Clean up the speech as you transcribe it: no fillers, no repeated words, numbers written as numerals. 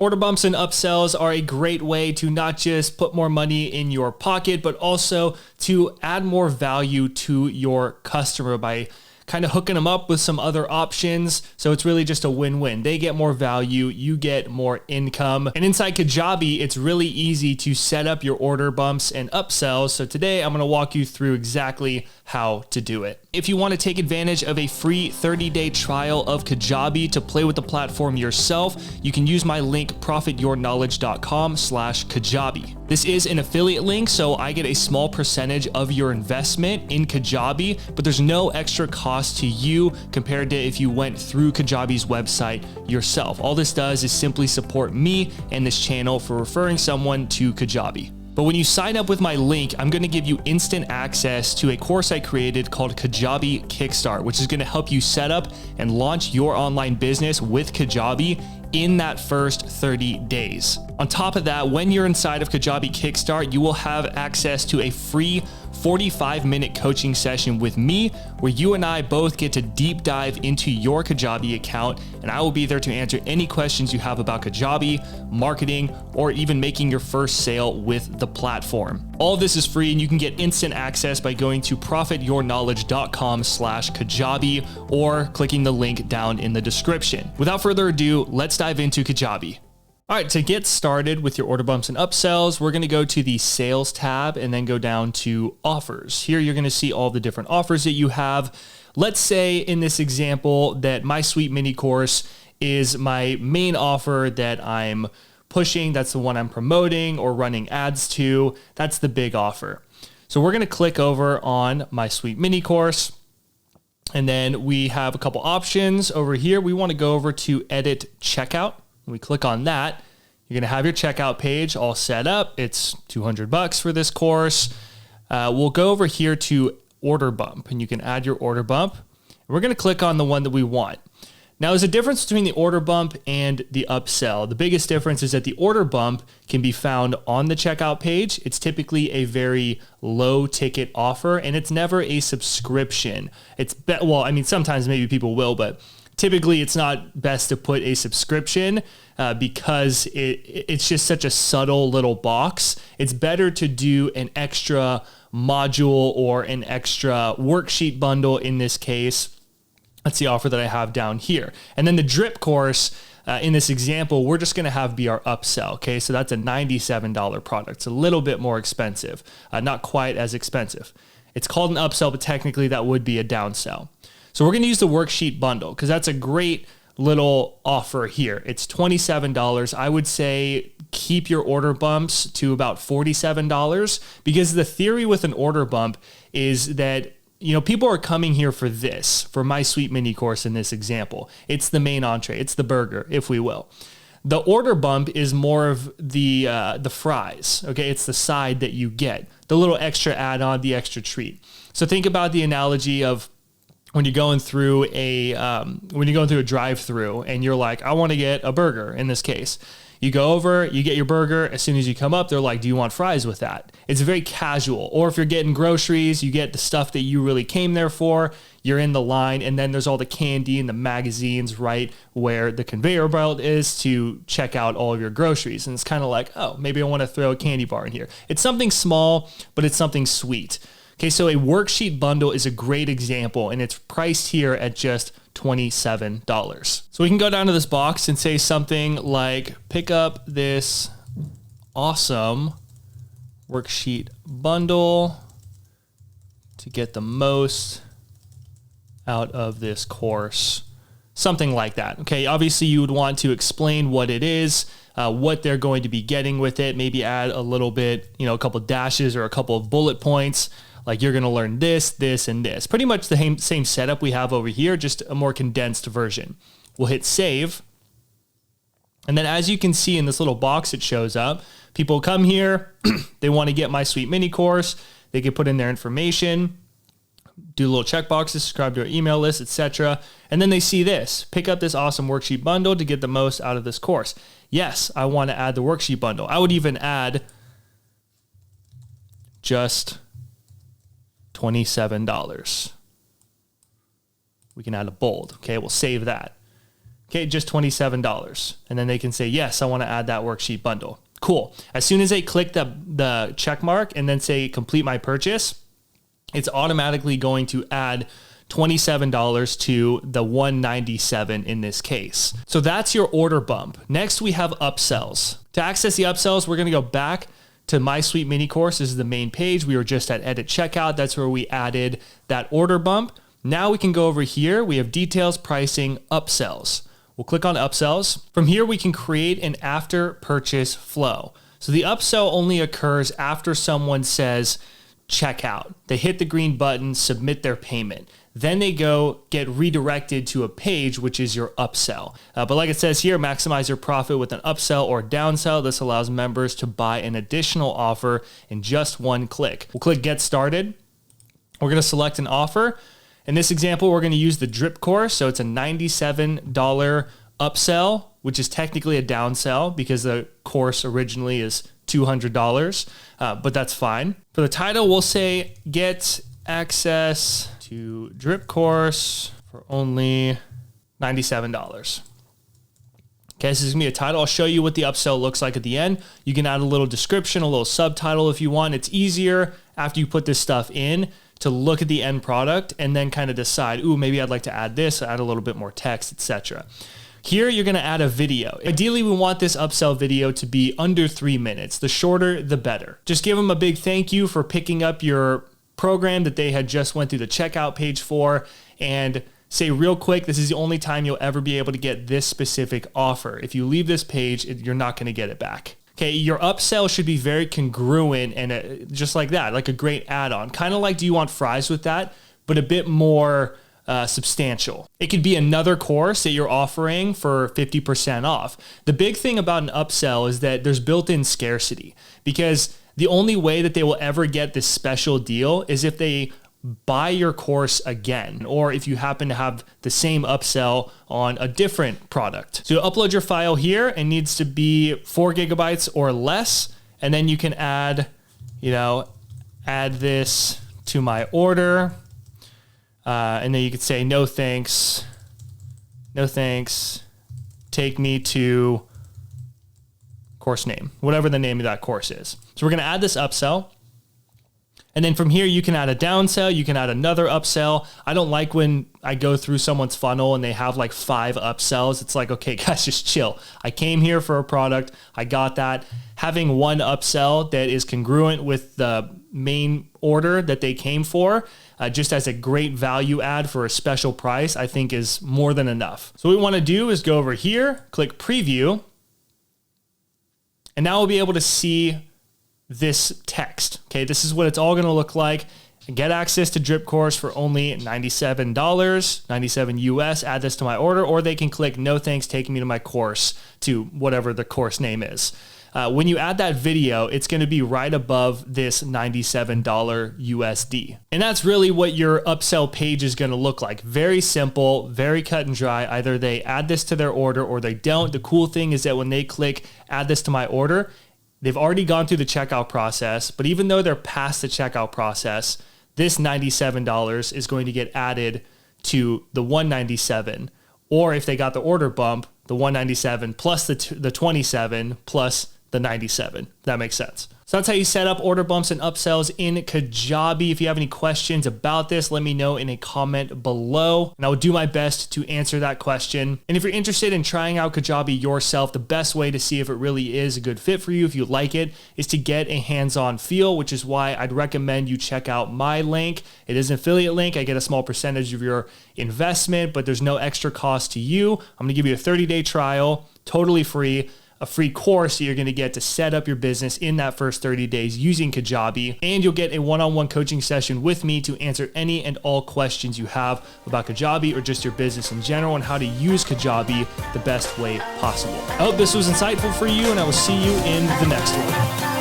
Order bumps and upsells are a great way to not just put more money in your pocket, but also to add more value to your customer by kind of hooking them up with some other options. So it's really just a win-win. They get more value, you get more income. And inside Kajabi, it's really easy to set up your order bumps and upsells. So today I'm going to walk you through exactly how to do it. If you want to take advantage of a free 30-day trial of Kajabi to play with the platform yourself, you can use my link profityourknowledge.com/Kajabi. This is an affiliate link, so I get a small percentage of your investment in Kajabi, but there's no extra cost to you compared to if you went through Kajabi's website yourself. All this does is simply support me and this channel for referring someone to Kajabi. But when you sign up with my link, I'm going to give you instant access to a course I created called Kajabi Kickstart, which is going to help you set up and launch your online business with Kajabi in that first 30 days. On top of that, when you're inside of Kajabi Kickstart, you will have access to a free 45-minute coaching session with me where you and I both get to deep dive into your Kajabi account, and I will be there to answer any questions you have about Kajabi, marketing, or even making your first sale with the platform. All of this is free, and you can get instant access by going to profityourknowledge.com/Kajabi or clicking the link down in the description. Without further ado, let's dive into Kajabi. All right, to get started with your order bumps and upsells, we're going to go to the sales tab and then go down to offers. Here, you're going to see all the different offers that you have. Let's say in this example that my sweet mini course is my main offer that I'm pushing. That's the one I'm promoting or running ads to. That's the big offer. So we're going to click over on my sweet mini course. And then we have a couple options over here. We want to go over to edit checkout. When we click on that, you're going to have your checkout page all set up. It's $200 for this course. We'll go over here to order bump, and you can add your order bump. We're going to click on the one that we want. Now, there's a difference between the order bump and the upsell. The biggest difference is that the order bump can be found on the checkout page. It's typically a very low ticket offer, and it's never a subscription. Well, I mean, sometimes maybe people will, but typically it's not best to put a subscription because it's just such a subtle little box. It's better to do an extra module or an extra worksheet bundle in this case. That's the offer that I have down here. And then the drip course, in this example, we're just going to have be our upsell. Okay, so that's a $97 product. It's a little bit more expensive, not quite as expensive. It's called an upsell, but technically that would be a downsell. So we're going to use the worksheet bundle because that's a great little offer here. It's $27. I would say keep your order bumps to about $47 because the theory with an order bump is that people are coming here for this, for my sweet mini course in this example. It's the main entree. It's the burger, if we will. The order bump is more of the fries. Okay, it's the side that you get, the little extra add-on, the extra treat. So think about the analogy of when you're going through a drive-through and you're like, I want to get a burger in this case. You go over, you get your burger. As soon as you come up, they're like, do you want fries with that? It's very casual. Or if you're getting groceries, you get the stuff that you really came there for. You're in the line, and then there's all the candy and the magazines right where the conveyor belt is to check out all of your groceries. And it's kind of like, oh, maybe I want to throw a candy bar in here. It's something small, but it's something sweet. Okay, so a worksheet bundle is a great example, and it's priced here at just $27. So we can go down to this box and say something like, pick up this awesome worksheet bundle to get the most out of this course. Something like that. Okay, obviously you would want to explain what it is, what they're going to be getting with it, maybe add a little bit, a couple dashes or a couple of bullet points. Like you're going to learn this, this, and this. Pretty much the same setup we have over here, just a more condensed version. We'll hit save. And then as you can see in this little box, it shows up. People come here. They want to get my sweet mini course. They can put in their information, do little checkboxes, subscribe to our email list, etc. And then they see this. Pick up this awesome worksheet bundle to get the most out of this course. Yes, I want to add the worksheet bundle. I would even add just $27. We can add a bold. Okay, we'll save that. Okay, just $27. And then they can say, yes, I want to add that worksheet bundle. Cool. As soon as they click the check mark and then say complete my purchase, it's automatically going to add $27 to the $197 in this case. So that's your order bump. Next, we have upsells. To access the upsells, we're going to go back to My Sweet Mini Course. This is the main page. We were just at Edit Checkout. That's where we added that order bump. Now we can go over here. We have details, pricing, upsells. We'll click on upsells. From here, we can create an after purchase flow. So the upsell only occurs after someone says checkout. They hit the green button, submit their payment. Then they go get redirected to a page, which is your upsell. But like it says here, maximize your profit with an upsell or downsell. This allows members to buy an additional offer in just one click. We'll click Get Started. We're going to select an offer. In this example, we're going to use the drip course. So it's a $97 upsell, which is technically a downsell because the course originally is $200, but that's fine. For the title, we'll say Get Access to Drip Course for only $97. Okay, this is gonna be a title. I'll show you what the upsell looks like at the end. You can add a little description, a little subtitle if you want. It's easier after you put this stuff in to look at the end product and then kind of decide, ooh, maybe I'd like to add this, add a little bit more text, etc. Here, you're gonna add a video. Ideally, we want this upsell video to be under 3 minutes. The shorter, the better. Just give them a big thank you for picking up your program that they had just went through the checkout page for, and say real quick, this is the only time you'll ever be able to get this specific offer. If you leave this page, you're not gonna get it back. Okay, your upsell should be very congruent and just like that, like a great add-on. Kind of like, do you want fries with that? But a bit more substantial. It could be another course that you're offering for 50% off. The big thing about an upsell is that there's built-in scarcity, because the only way that they will ever get this special deal is if they buy your course again, or if you happen to have the same upsell on a different product. So you upload your file here, and needs to be 4 gigabytes or less. And then you can add this to my order. And then you could say, no thanks, take me to course name, whatever the name of that course is. So we're going to add this upsell. And then from here, you can add a downsell. You can add another upsell. I don't like when I go through someone's funnel and they have like 5 upsells. It's like, okay, guys, just chill. I came here for a product. I got that. Having one upsell that is congruent with the main order that they came for, just as a great value add for a special price, I think is more than enough. So what we want to do is go over here, click preview, and now we'll be able to see this text. Okay, this is what it's all going to look like. Get access to Drip Course for only $97, 97 US. Add this to my order, or they can click no thanks, taking me to my course, to whatever the course name is. When you add that video, it's going to be right above this $97 USD. And that's really what your upsell page is going to look like. Very simple, very cut and dry. Either they add this to their order or they don't. The cool thing is that when they click add this to my order, they've already gone through the checkout process, but even though they're past the checkout process, this $97 is going to get added to the $197. Or if they got the order bump, the $197 plus the $27 plus the $97. That makes sense. So that's how you set up order bumps and upsells in Kajabi. If you have any questions about this, let me know in a comment below, and I will do my best to answer that question. And if you're interested in trying out Kajabi yourself, the best way to see if it really is a good fit for you, if you like it, is to get a hands-on feel, which is why I'd recommend you check out my link. It is an affiliate link. I get a small percentage of your investment, but there's no extra cost to you. I'm gonna give you a 30-day trial, totally free, a free course that you're going to get to set up your business in that first 30 days using Kajabi. And you'll get a one-on-one coaching session with me to answer any and all questions you have about Kajabi or just your business in general, and how to use Kajabi the best way possible. I hope this was insightful for you, and I will see you in the next one.